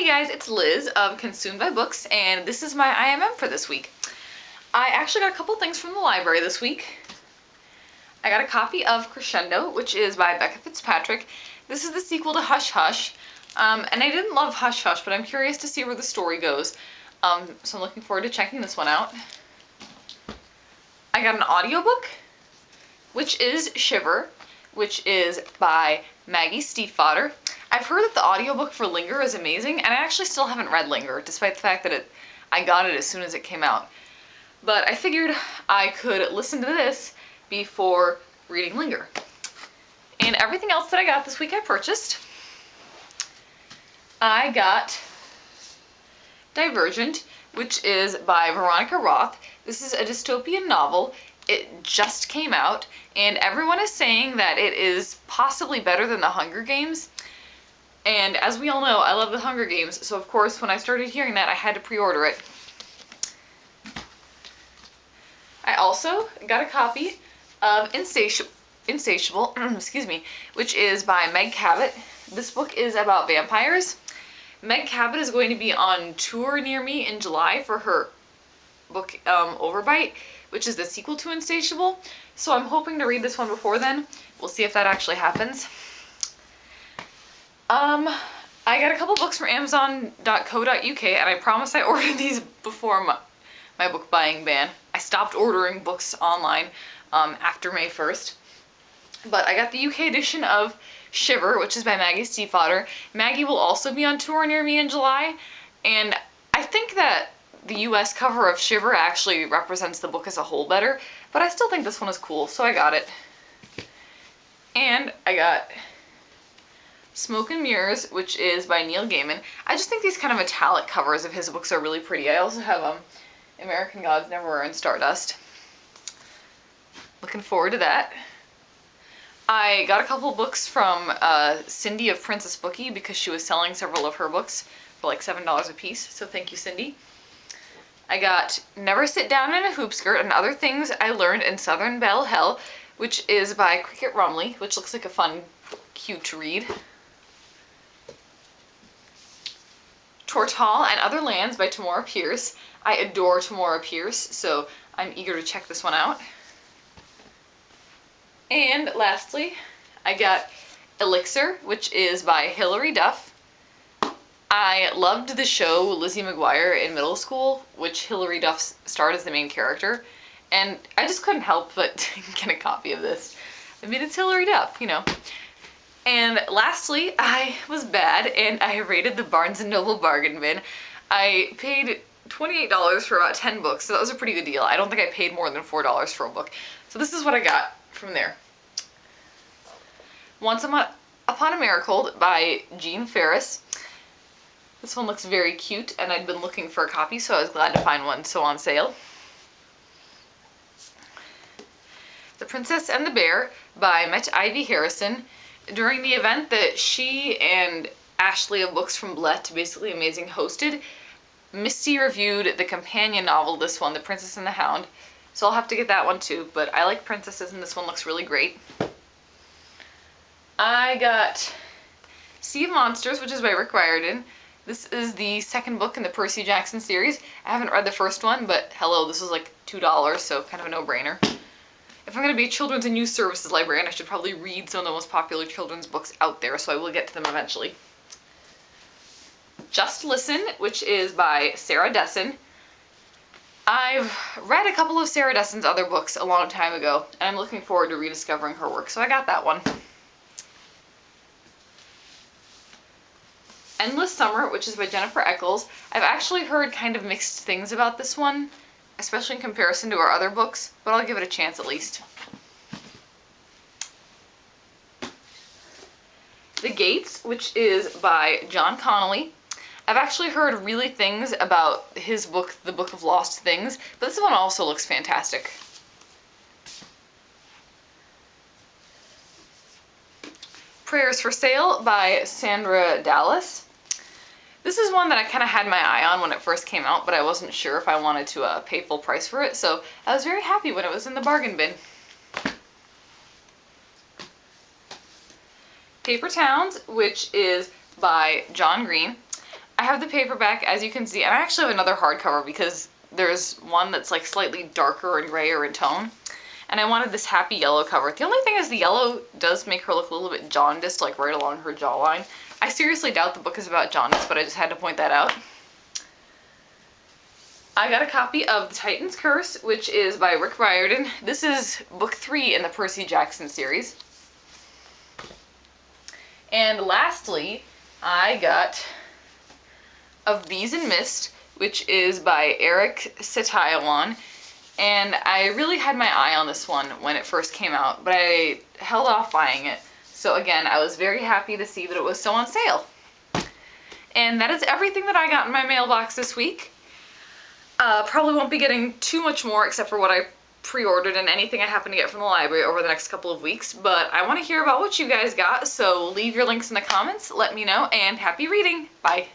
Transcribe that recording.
Hey guys, it's Liz of Consumed by Books, and this is my IMM for this week. I actually got a couple things from the library this week. I got a copy of Crescendo, which is by Becca Fitzpatrick. This is the sequel to Hush Hush, and I didn't love Hush Hush, but I'm curious to see where the story goes, so I'm looking forward to checking this one out. I got an audiobook, which is Shiver, which is by Maggie Stiefvater. I've heard that the audiobook for Linger is amazing, and I actually still haven't read Linger, despite the fact that I got it as soon as it came out. But I figured I could listen to this before reading Linger. And everything else that I got this week I purchased. I got Divergent, which is by Veronica Roth. This is a dystopian novel. It just came out, and everyone is saying that it is possibly better than The Hunger Games. And as we all know, I love The Hunger Games, so of course when I started hearing that, I had to pre-order it. I also got a copy of Insatiable, excuse me, which is by Meg Cabot. This book is about vampires. Meg Cabot is going to be on tour near me in July for her book Overbite, which is the sequel to Insatiable. So I'm hoping to read this one before then. We'll see if that actually happens. I got a couple books from Amazon.co.uk, and I promise I ordered these before my book buying ban. I stopped ordering books online after May 1st. But I got the UK edition of Shiver, which is by Maggie Stiefvater. Maggie will also be on tour near me in July, and I think that the US cover of Shiver actually represents the book as a whole better, but I still think this one is cool, so I got it. And I got Smoke and Mirrors, which is by Neil Gaiman. I just think these kind of metallic covers of his books are really pretty. I also have American Gods, Neverwhere, and Stardust. Looking forward to that. I got a couple books from Cindy of Princess Bookie because she was selling several of her books for like $7 a piece, so thank you, Cindy. I got Never Sit Down in a Hoop Skirt and Other Things I Learned in Southern Belle Hell, which is by Cricket Rumley, which looks like a fun, cute read. Tortall and Other Lands by Tamora Pierce. I adore Tamora Pierce, so I'm eager to check this one out. And lastly, I got Elixir, which is by Hilary Duff. I loved the show Lizzie McGuire in middle school, which Hilary Duff starred as the main character, and I just couldn't help but get a copy of this. I mean, it's Hilary Duff, you know. And lastly, I was bad and I raided the Barnes & Noble bargain bin. I paid $28 for about 10 books, so that was a pretty good deal. I don't think I paid more than $4 for a book. So this is what I got from there. Once Upon a Marigold by Jean Ferris. This one looks very cute, and I'd been looking for a copy, so I was glad to find one so on sale. The Princess and the Bear by Met Ivy Harrison. During the event that she and Ashley of Books from Blett, Basically Amazing, hosted, Misty reviewed the companion novel, this one, The Princess and the Hound. So I'll have to get that one too, but I like princesses and this one looks really great. I got Sea of Monsters, which is by Rick Riordan. This is the second book in the Percy Jackson series. I haven't read the first one, but hello, this was like $2, so kind of a no-brainer. If I'm going to be a children's and youth services librarian, I should probably read some of the most popular children's books out there, so I will get to them eventually. Just Listen, which is by Sarah Dessen. I've read a couple of Sarah Dessen's other books a long time ago, and I'm looking forward to rediscovering her work, so I got that one. Endless Summer, which is by Jennifer Eccles. I've actually heard kind of mixed things about this one, especially in comparison to our other books, but I'll give it a chance at least. The Gates, which is by John Connolly. I've actually heard really things about his book, The Book of Lost Things, but this one also looks fantastic. Prayers for Sale by Sandra Dallas. This is one that I kind of had my eye on when it first came out, but I wasn't sure if I wanted to pay full price for it, so I was very happy when it was in the bargain bin. Paper Towns, which is by John Green. I have the paperback, as you can see, and I actually have another hardcover because there's one that's like slightly darker and grayer in tone. And I wanted this happy yellow cover. The only thing is the yellow does make her look a little bit jaundiced, like right along her jawline. I seriously doubt the book is about jaundice, but I just had to point that out. I got a copy of The Titan's Curse, which is by Rick Riordan. This is book 3 in the Percy Jackson series. And lastly, I got Of Bees and Mist, which is by Eric Satayawan. And I really had my eye on this one when it first came out, but I held off buying it. So again, I was very happy to see that it was so on sale. And that is everything that I got in my mailbox this week. Probably won't be getting too much more except for what I pre-ordered and anything I happen to get from the library over the next couple of weeks, but I want to hear about what you guys got, so leave your links in the comments, let me know, and happy reading! Bye!